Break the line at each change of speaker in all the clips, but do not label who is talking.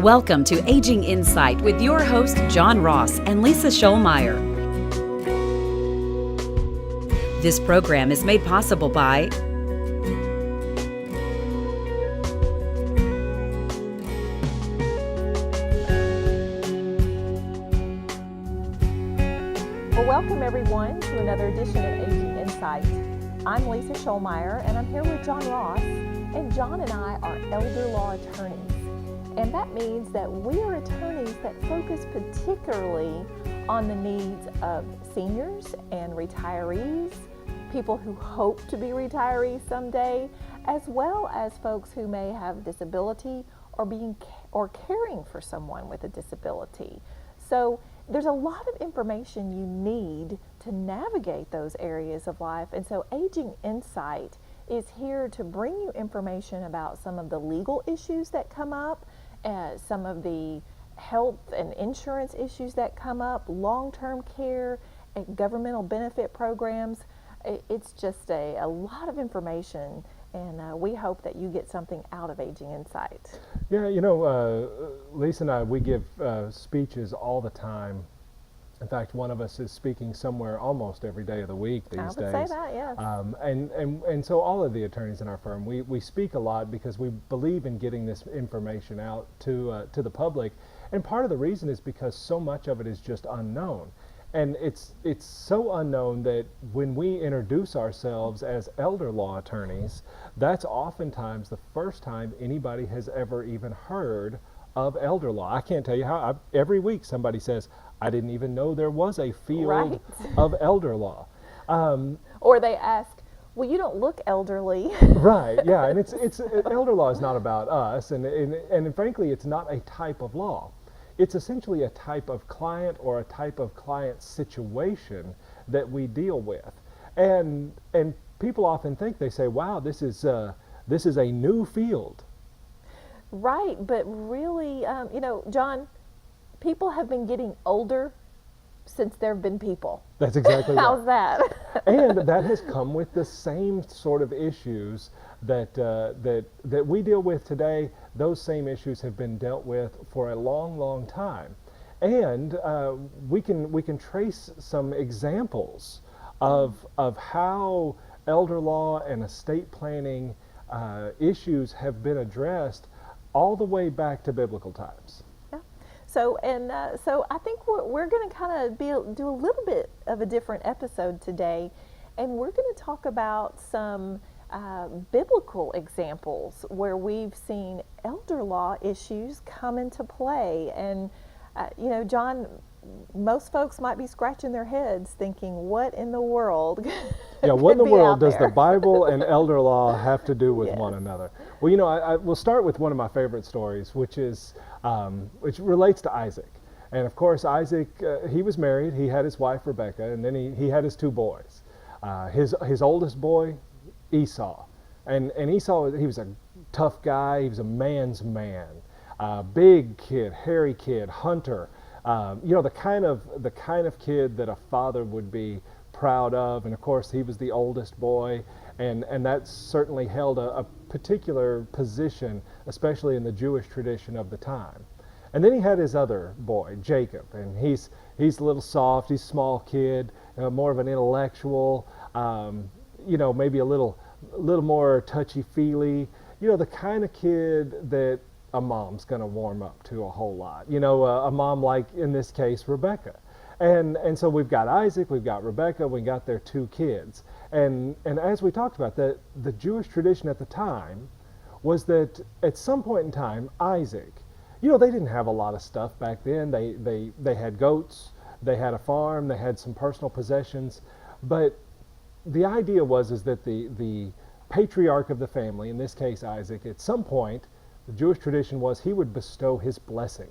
Welcome to Aging Insight with your host, John Ross and Lisa Schollmeyer. This program is made possible by
welcome everyone to another edition of Aging Insight. I'm Lisa Schollmeyer and I'm here with John Ross, and John and I are elder law attorneys. And that means that we are attorneys that focus particularly on the needs of seniors and retirees, people who hope to be retirees someday, as well as folks who may have disability or caring for someone with a disability. So there's a lot of information you need to navigate those areas of life. And so Aging Insight is here to bring you information about some of the legal issues that come up, some of the health and insurance issues that come up, long-term care, and governmental benefit programs. It's just a lot of information, and we hope that you get something out of Aging Insight.
Yeah, Lisa and I, we give speeches all the time. In fact, one of us is speaking somewhere almost every day of the week these days.
I would say that, yes.
And so all of the attorneys in our firm, we speak a lot because we believe in getting this information out to the public. And part of the reason is because so much of it is just unknown. And it's so unknown that when we introduce ourselves as elder law attorneys, that's oftentimes the first time anybody has ever even heard of elder law. I can't tell you how, every week somebody says, I didn't even know there was a field of elder law.
Or they ask, well, you don't look elderly.
Right, yeah, and it's elder law is not about us, and frankly, it's not a type of law. It's essentially a type of client or a type of client situation that we deal with. And people often think, they say, wow, this is a new field.
Right, but really, John, people have been getting older since there have been people.
That's exactly right.
How's that?
And that has come with the same sort of issues that we deal with today. Those same issues have been dealt with for a long, long time. And we can trace some examples of how elder law and estate planning issues have been addressed all the way back to biblical times.
Yeah. So I think we're going to kind of do a little bit of a different episode today, and we're going to talk about some biblical examples where we've seen elder law issues come into play. And John, most folks might be scratching their heads thinking, what in the world
yeah, what in the world does
there?
the Bible and elder law have to do with
Yes.
one another? Well, I will start with one of my favorite stories, which relates to Isaac. And of course, Isaac, he was married, he had his wife Rebecca, and then he had his two boys. His oldest boy, Esau. And Esau, he was a tough guy, he was a man's man. Big kid, hairy kid, hunter. The kind of kid that a father would be proud of. And of course, he was the oldest boy, and that certainly held a particular position, especially in the Jewish tradition of the time. And then he had his other boy, Jacob, and he's a little soft, he's a small kid, more of an intellectual, maybe a little more touchy-feely, the kind of kid that a mom's going to warm up to a whole lot. A mom like, in this case, Rebecca. And so we've got Isaac, we've got Rebecca, we got their two kids. And as we talked about, the Jewish tradition at the time was that at some point in time, Isaac, they didn't have a lot of stuff back then. They had goats, they had a farm, they had some personal possessions. But the idea is that the patriarch of the family, in this case Isaac, at some point, the Jewish tradition was he would bestow his blessing,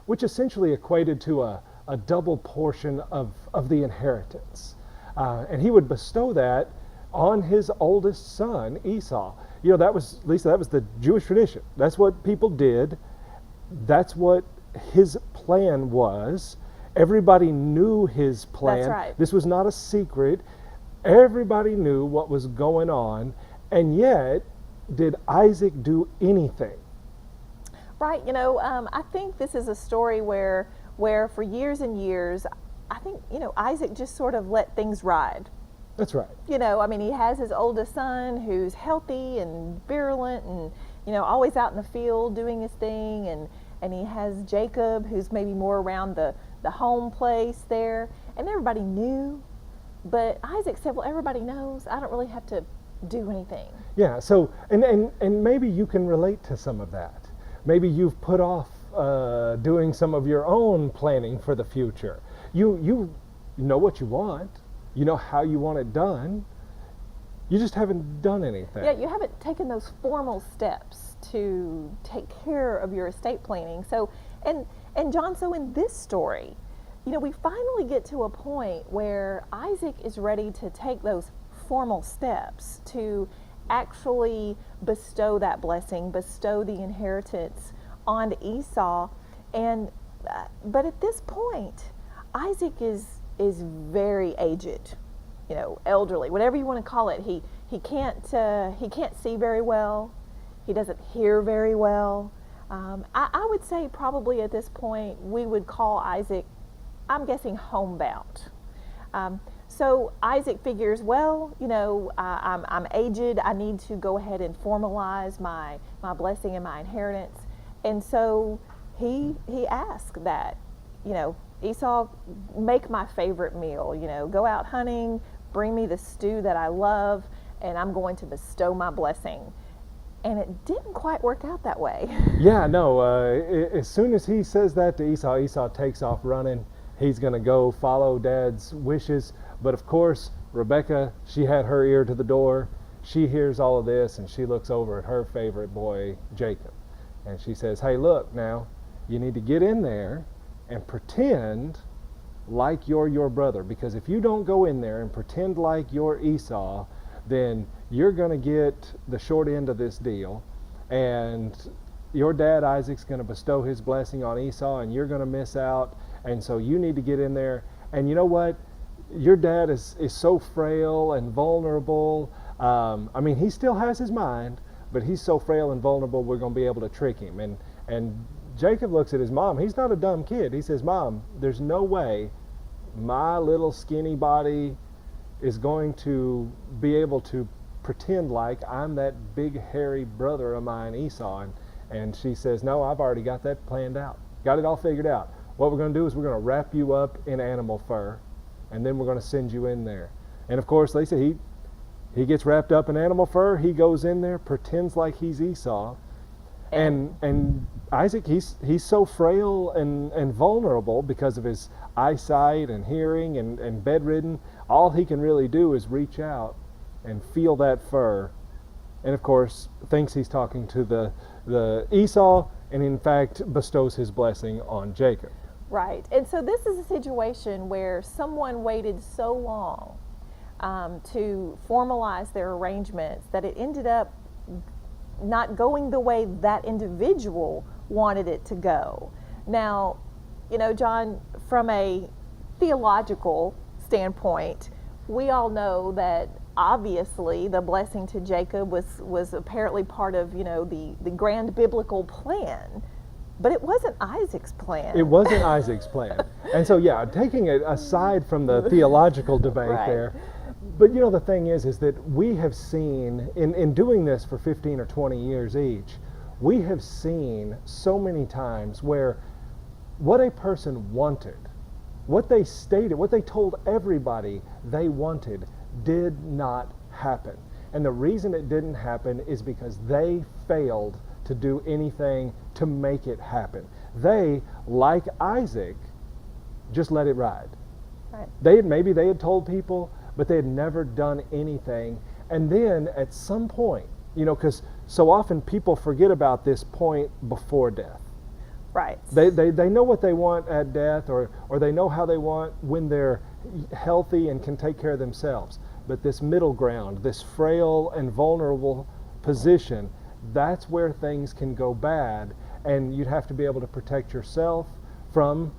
which essentially equated to a double portion of the inheritance. And he would bestow that on his oldest son, Esau. That was the Jewish tradition. That's what people did. That's what his plan was. Everybody knew his plan.
That's right.
This was not a secret. Everybody knew what was going on. And yet, did Isaac do anything?
Right. I think this is a story where for years and years, I think, Isaac just sort of let things ride.
That's right.
He has his oldest son who's healthy and virulent and, always out in the field doing his thing. And he has Jacob who's maybe more around the home place there. And everybody knew. But Isaac said, well, everybody knows. I don't really have to do anything.
Yeah, so, and maybe you can relate to some of that. Maybe you've put off doing some of your own planning for the future. You know what you want. You know how you want it done. You just haven't done anything.
Yeah, you haven't taken those formal steps to take care of your estate planning. So, and John, so in this story, we finally get to a point where Isaac is ready to take those formal steps to actually bestow that blessing, bestow the inheritance on Esau. And but at this point, Isaac is very aged, elderly, whatever you want to call it. He can't see very well. He doesn't hear very well. I would say probably at this point we would call Isaac, I'm guessing, homebound. So Isaac figures, well, I'm aged. I need to go ahead and formalize my blessing and my inheritance. And so he asked that, Esau, make my favorite meal. Go out hunting, bring me the stew that I love, and I'm going to bestow my blessing. And it didn't quite work out that way.
Yeah, no. As soon as he says that to Esau, Esau takes off running. He's going to go follow Dad's wishes. But of course, Rebecca, she had her ear to the door. She hears all of this, and she looks over at her favorite boy, Jacob. And she says, hey, look now, you need to get in there and pretend like you're your brother. Because if you don't go in there and pretend like you're Esau, then you're going to get the short end of this deal. And your dad, Isaac's going to bestow his blessing on Esau, and you're going to miss out. And so you need to get in there. And you know what? Your dad is so frail and vulnerable. He still has his mind, but he's so frail and vulnerable, we're going to be able to trick him. And Jacob looks at his mom. He's not a dumb kid. He says, Mom, there's no way my little skinny body is going to be able to pretend like I'm that big hairy brother of mine, Esau. And she says, no, I've already got that planned out. Got it all figured out. What we're going to do is we're going to wrap you up in animal fur, and then we're going to send you in there. And of course, Lisa, he gets wrapped up in animal fur. He goes in there, pretends like he's Esau. And Isaac, he's so frail and vulnerable because of his eyesight and hearing and bedridden. All he can really do is reach out and feel that fur. And of course, thinks he's talking to the Esau, and in fact bestows his blessing on Jacob.
Right. And so this is a situation where someone waited so long to formalize their arrangements that it ended up not going the way that individual wanted it to go. Now, John, from a theological standpoint, we all know that obviously the blessing to Jacob was apparently part of, the grand biblical plan. But it wasn't Isaac's plan.
It wasn't Isaac's plan. And so, yeah, taking it aside from the theological debate
right.
there, but the thing is that we have seen, in doing this for 15 or 20 years each, we have seen so many times where what a person wanted, what they stated, what they told everybody they wanted, did not happen. And the reason it didn't happen is because they failed to do anything to make it happen. They, like Isaac, just let it ride.
Right.
Maybe they had told people, but they had never done anything. And then at some point, because so often people forget about this point before death.
Right.
They know what they want at death, or they know how they want when they're healthy and can take care of themselves. But this middle ground, this frail and vulnerable position, that's where things can go bad, and you'd have to be able to protect yourself from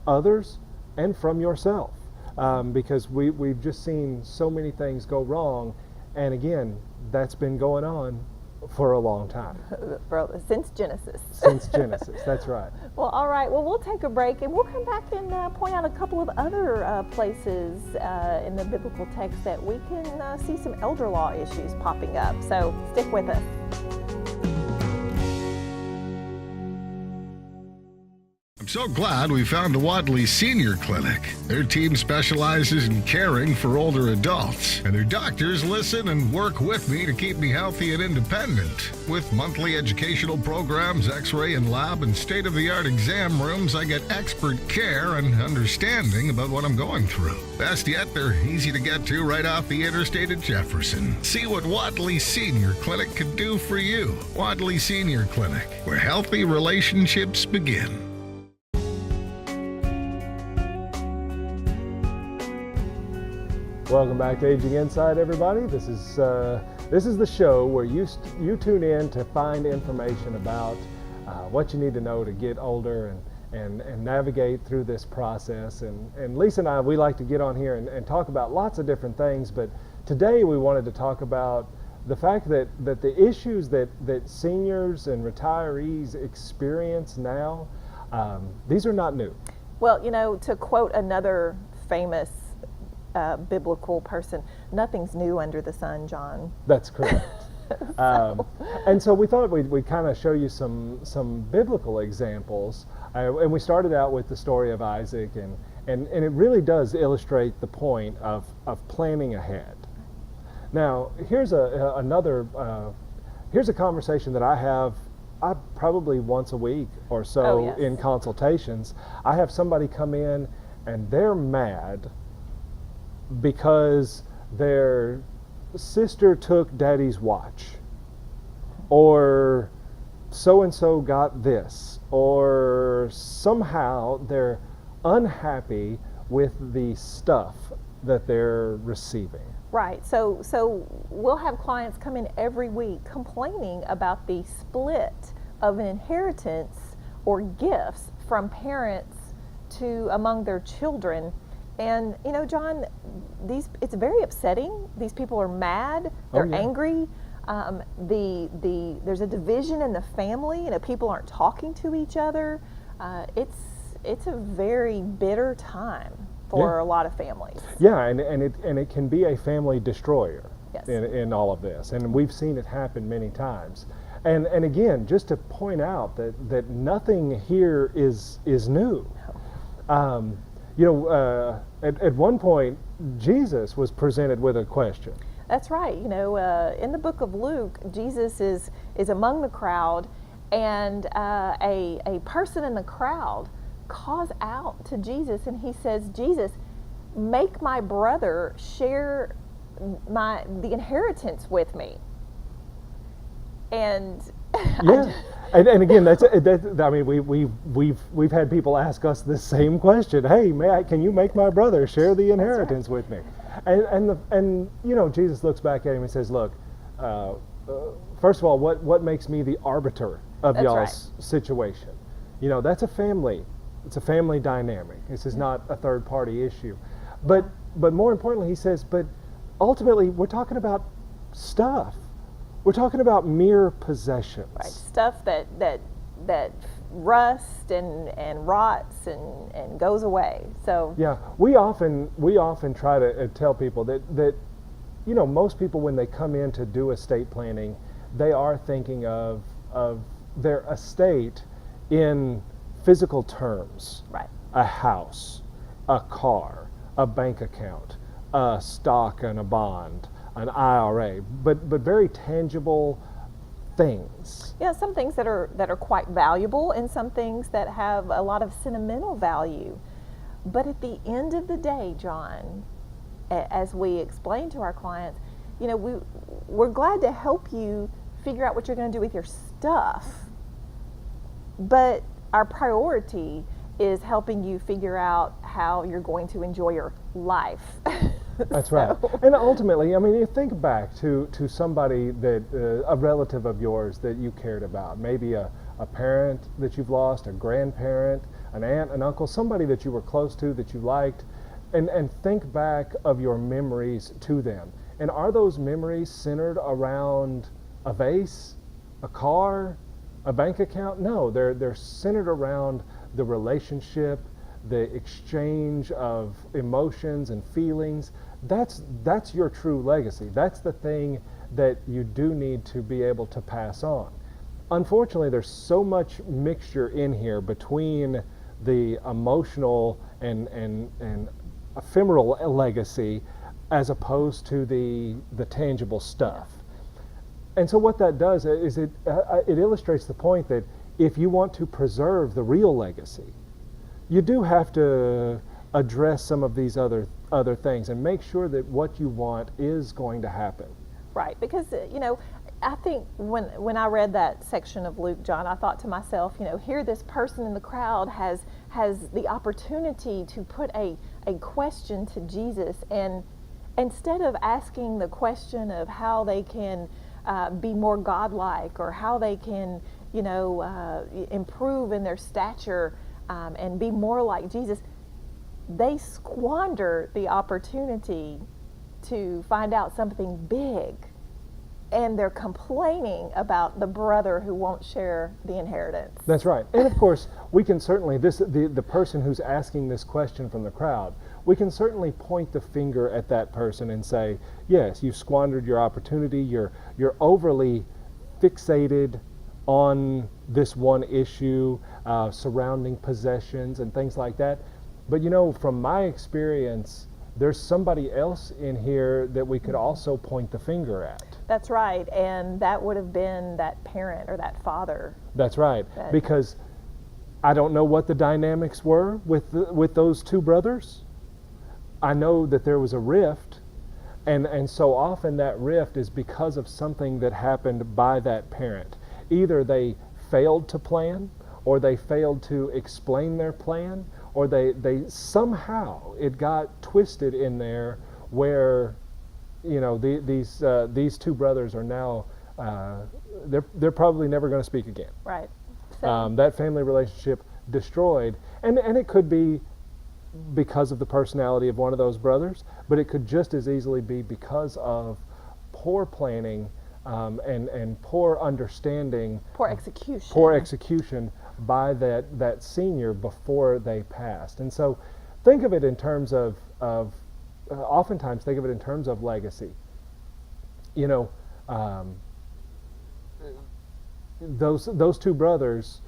others and from yourself, because we've just seen so many things go wrong. And again, that's been going on for a long time,
Since Genesis.
since Genesis. That's right.
Well, all right. Well, we'll take a break and we'll come back and point out a couple of other places in the biblical text that we can see some elder law issues popping up. So stick with us.
I'm so glad we found a Wadley Senior Clinic. Their team specializes in caring for older adults, and their doctors listen and work with me to keep me healthy and independent. With monthly educational programs, x-ray and lab, and state-of-the-art exam rooms, I get expert care and understanding about what I'm going through. Best yet, they're easy to get to right off the interstate at Jefferson. See what Wadley Senior Clinic can do for you. Wadley Senior Clinic, where healthy relationships begin.
Welcome back to Aging Insight, everybody. This is the show where you tune in to find information about what you need to know to get older and navigate through this process. And Lisa and I, we like to get on here and talk about lots of different things, but today we wanted to talk about the fact that the issues that seniors and retirees experience now, these are not new.
Well, to quote another famous biblical person, nothing's new under the sun, John.
That's correct. And so we thought we'd kind of show you some biblical examples, and we started out with the story of Isaac, and it really does illustrate the point of planning ahead. Now, here's here's a conversation that I have probably once a week or so.
Oh, yes.
In consultations. I have somebody come in and they're mad because their sister took daddy's watch, or so-and-so got this, or somehow they're unhappy with the stuff that they're receiving.
Right. So we'll have clients come in every week complaining about the split of an inheritance or gifts from parents to among their children. And John, it's very upsetting. These people are mad. They're angry. There's a division in the family. People aren't talking to each other. It's a very bitter time for a lot of families.
Yeah, and it can be a family destroyer.
Yes.
in all of this, and we've seen it happen many times. And again, just to point out that nothing here is new. At one point, Jesus was presented with a question.
That's right. In the book of Luke, Jesus is among the crowd, and a person in the crowd calls out to Jesus, and he says, "Jesus, make my brother share the inheritance with me." And
yeah, and again, we've had people ask us the same question. Hey, can you make my brother share the inheritance with me? And Jesus looks back at him and says, look, first of all, what makes me the arbiter of y'all's situation? That's a family. It's a family dynamic. This is not a third party issue. But more importantly, he says, but ultimately, we're talking about stuff. We're talking about mere possessions.
Right, stuff that rusts and rots and goes away. So
yeah, we often try to tell people that most people, when they come in to do estate planning, they are thinking of their estate in physical terms.
Right.
A house, a car, a bank account, a stock and a bond, an IRA, but very tangible things.
Yeah, some things that are quite valuable, and some things that have a lot of sentimental value. But at the end of the day, John, as we explain to our clients, we're glad to help you figure out what you're going to do with your stuff. But our priority is helping you figure out how you're going to enjoy your life.
That's right. And ultimately, you think back to somebody a relative of yours that you cared about, maybe a parent that you've lost, a grandparent, an aunt, an uncle, somebody that you were close to, that you liked, and think back of your memories to them. And are those memories centered around a vase, a car, a bank account. No, they're centered around the relationship, the exchange of emotions and feelings. That's your true legacy. That's the thing that you do need to be able to pass on. Unfortunately, there's so much mixture in here between the emotional and ephemeral legacy as opposed to the tangible stuff. And so what that does is it illustrates the point that if you want to preserve the real legacy, you do have to address some of these other things and make sure that what you want is going to happen.
Right, because I think when I read that section of Luke, John, I thought to myself, here this person in the crowd has the opportunity to put a question to Jesus, and instead of asking the question of how they can be more godlike or how they can, improve in their stature and be more like Jesus, they squander the opportunity to find out something big, and they're complaining about the brother who won't share the inheritance.
That's right. And of course, we can certainly, the person who's asking this question from the crowd, we can certainly point the finger at that person and say, yes, you've squandered your opportunity, you're overly fixated on this one issue surrounding possessions and things like that. But from my experience, there's somebody else in here that we could also point the finger at.
That's right, and that would have been that parent or that father.
That's right, because I don't know what the dynamics were with those two brothers. I know that there was a rift, and so often that rift is because of something that happened by that parent. Either they failed to plan, or they failed to explain their plan, or they somehow it got twisted in there where these two brothers are now they're probably never going to speak again.
Right. So.
That family relationship destroyed, and it could be because of the personality of one of those brothers, but it could just as easily be because of poor planning and poor understanding,
poor execution
by that senior before they passed. And so think of it in terms of oftentimes think of it in terms of legacy. Those two brothers,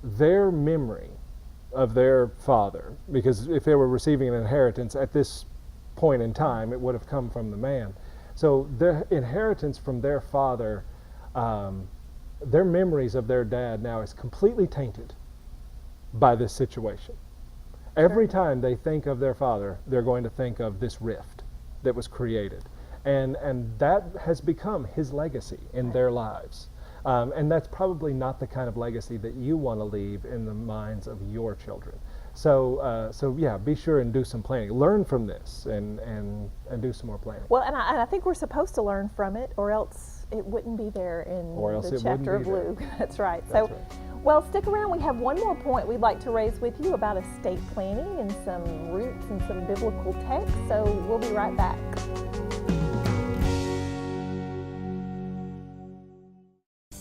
their memory of their father, because if they were receiving an inheritance at this point in time, it would have come from the man. So their inheritance from their father, their memories of their dad now is completely tainted by this situation. Every time they think of their father, they're going to think of this rift that was created. And that has become his legacy in their lives. And that's probably not the kind of legacy that you want to leave in the minds of your children. So yeah, be sure and do some planning. Learn from this and do some more planning.
Well, and I think we're supposed to learn from it, or else it wouldn't be there in the chapter of Luke. That's right.
That's right.
Well, stick around. We have one more point we'd like to raise with you about estate planning and some roots and some biblical texts. So we'll be right back.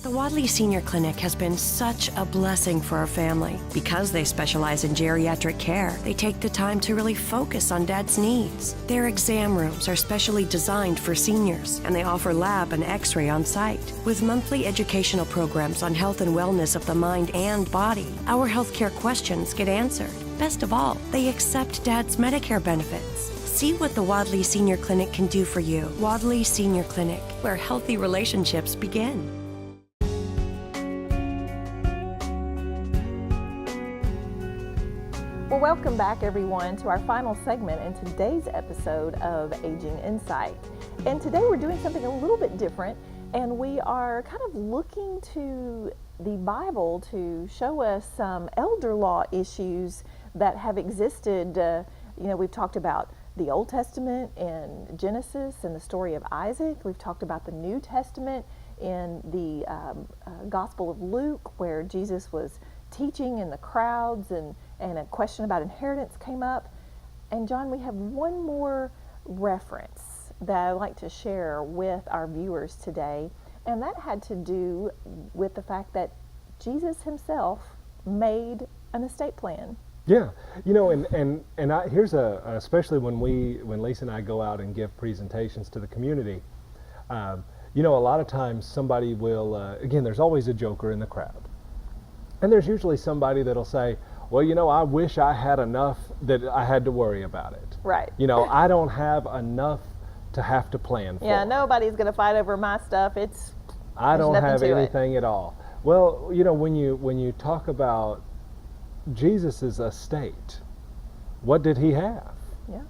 The Wadley Senior Clinic has been such a blessing for our family. Because they specialize in geriatric care, they take the time to really focus on Dad's needs. Their exam rooms are specially designed for seniors, and they offer lab and x-ray on site. With monthly educational programs on health and wellness of the mind and body, our healthcare questions get answered. Best of all, they accept Dad's Medicare benefits. See what the Wadley Senior Clinic can do for you. Wadley Senior Clinic, where healthy relationships begin.
Well, welcome back, everyone, to our final segment in today's episode of Aging Insight. And today we're doing something a little bit different, and we are kind of looking to the Bible to show us some elder law issues that have existed. We've talked about the Old Testament in Genesis and the story of Isaac. We've talked about the New Testament in the Gospel of Luke, where Jesus was teaching in the crowds and a question about inheritance came up. And John, we have one more reference that I'd like to share with our viewers today, And that had to do with the fact that Jesus himself made an estate plan.
Yeah, you know, and here's especially when Lisa and I go out and give presentations to the community, you know, a lot of times somebody will, again, there's always a joker in the crowd. And there's usually somebody that'll say, well, you know, I wish I had enough that I had to worry about it.
Right.
You know, I don't have enough to have to plan for.
Yeah, nobody's going to fight over my stuff.
I don't have
nothing to
anything at all. Well, you know, when you talk about Jesus's estate, what did he have?
Yeah.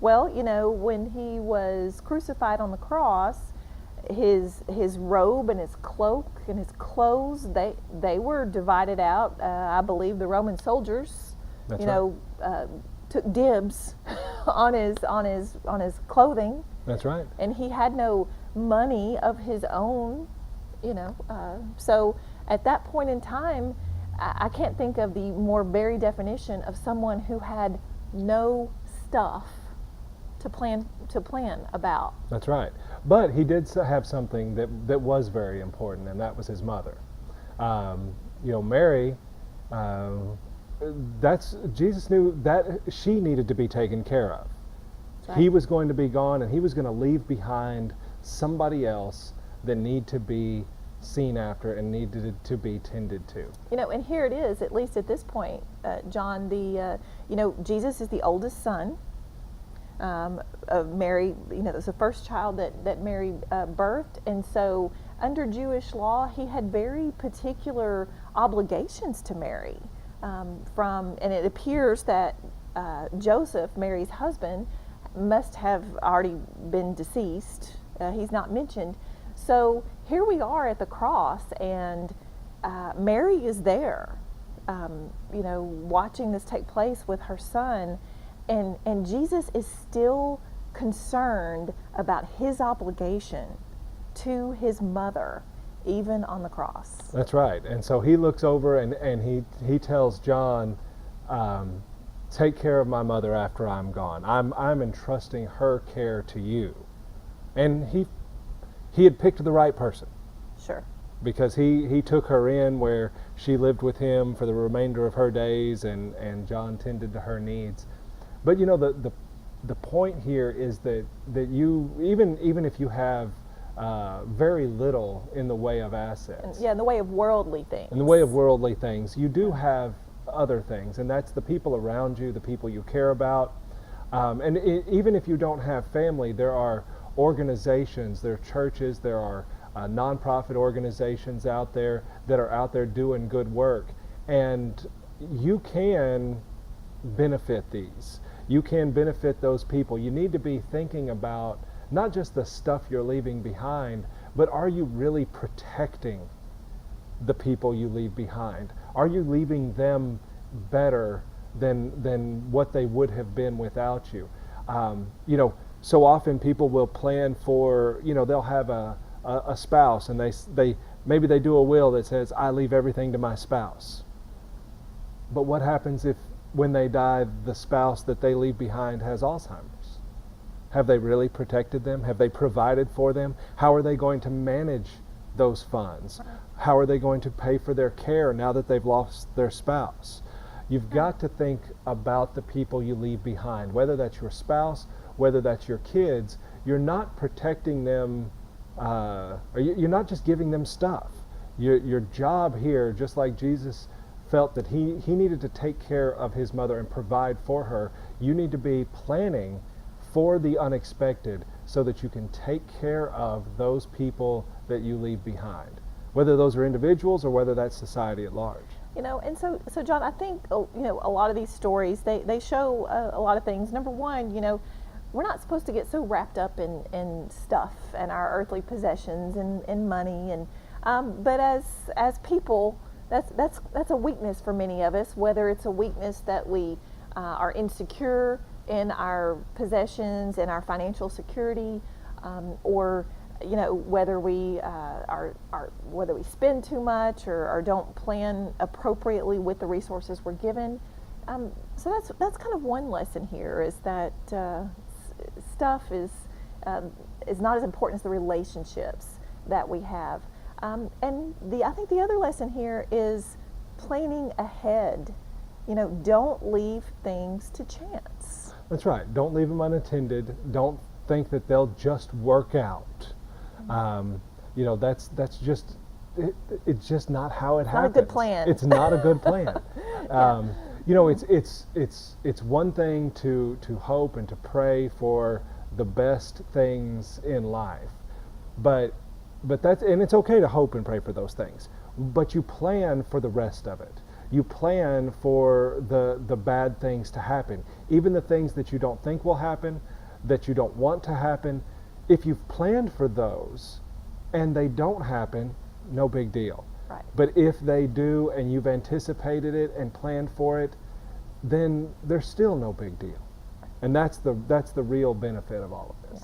Well, you know, when he was crucified on the cross, his robe and his cloak and his clothes, they were divided out. I believe the Roman soldiers,
That's
you know, took dibs on his clothing.
That's right.
And he had no money of his own, you know. So at that point in time, I can't think of the more very definition of someone who had no stuff to plan about.
That's right. But he did have something that was very important, and that was his mother. You know, Mary, Jesus knew that she needed to be taken care of.
Right.
He was going to be gone, and he was going to leave behind somebody else that needed to be seen after and needed to be tended to.
You know, and here it is, at least at this point, John, you know, Jesus is the oldest son of Mary. You know, it was the first child that Mary birthed, and so under Jewish law, he had very particular obligations to Mary. And it appears that Joseph, Mary's husband, must have already been deceased. He's not mentioned. So here we are at the cross, and Mary is there, you know, watching this take place with her son, and Jesus is still concerned about his obligation to his mother, even on the cross.
That's right. And so he looks over and he tells John, take care of my mother after I'm gone. I'm entrusting her care to you. And he had picked the right person.
Sure.
Because he took her in where she lived with him for the remainder of her days, and John tended to her needs. But you know, the point here is that you, even if you have very little in the way of assets.
Yeah, in the way of worldly things.
In the way of worldly things, you do have other things, and that's the people around you, the people you care about. And even if you don't have family, there are organizations, there are churches, there are nonprofit organizations out there that are out there doing good work, and you can benefit these. You can benefit those people. You need to be thinking about not just the stuff you're leaving behind, but are you really protecting the people you leave behind? Are you leaving them better than what they would have been without you? You know, so often people will plan for, you know, they'll have a spouse, and they maybe they do a will that says, I leave everything to my spouse. But what happens if when they die, the spouse that they leave behind has Alzheimer's? Have they really protected them? Have they provided for them? How are they going to manage those funds? How are they going to pay for their care now that they've lost their spouse? You've got to think about the people you leave behind, whether that's your spouse, whether that's your kids. You're not protecting them, or you're not just giving them stuff. Your job here, just like Jesus felt that he needed to take care of his mother and provide for her, you need to be planning for the unexpected so that you can take care of those people that you leave behind, whether those are individuals or whether that's society at large.
You know, and so John, I think, you know, a lot of these stories, they show a lot of things. Number one, you know, we're not supposed to get so wrapped up in stuff and our earthly possessions and money, and but as people, that's a weakness for many of us. Whether it's a weakness that we are insecure in our possessions and our financial security, or you know, whether we whether we spend too much or don't plan appropriately with the resources we're given. So that's kind of one lesson here, is that stuff is not as important as the relationships that we have. And I think the other lesson here is planning ahead. You know, don't leave things to chance.
That's right. Don't leave them unattended. Don't think that they'll just work out. You know, that's just it's just not how it happens.
Not a good plan.
It's not a good plan. You know, it's one thing to hope and to pray for the best things in life, but that's, and it's okay to hope and pray for those things. But you plan for the rest of it. You plan for the bad things to happen, even the things that you don't think will happen, that you don't want to happen. If you've planned for those and they don't happen, no big deal.
Right.
But if they do and you've anticipated it and planned for it, then there's still no big deal. And that's the real benefit of all of this.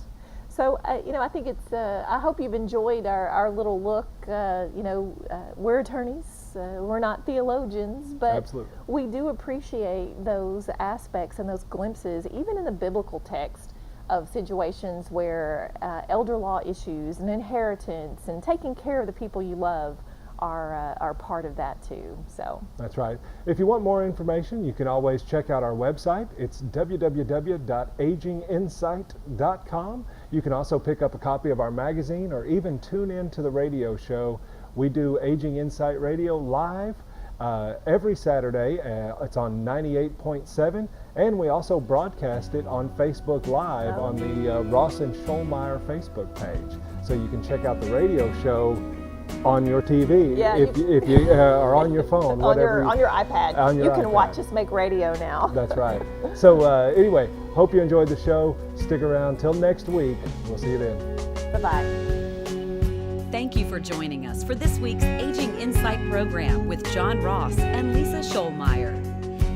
So, you know, I think it's, I hope you've enjoyed our little look. You know, we're attorneys, we're not theologians, but
Absolutely.
we do appreciate those aspects and those glimpses, even in the biblical text, of situations where elder law issues and inheritance and taking care of the people you love are part of that too. So
That's right. If you want more information, you can always check out our website. It's www.aginginsight.com. You can also pick up a copy of our magazine or even tune in to the radio show. We do Aging Insight Radio live every Saturday. It's on 98.7, and we also broadcast it on Facebook Live on the Ross and Schollmeyer Facebook page. So you can check out the radio show on your TV, if you or on your phone, whatever.
on your iPad. You can
iPad.
watch us make radio now.
That's right. So anyway, hope you enjoyed the show. Stick around till next week. We'll see you then.
Bye-bye.
Thank you for joining us for this week's Aging Insight program with John Ross and Lisa Schollmeyer.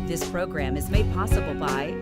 This program is made possible by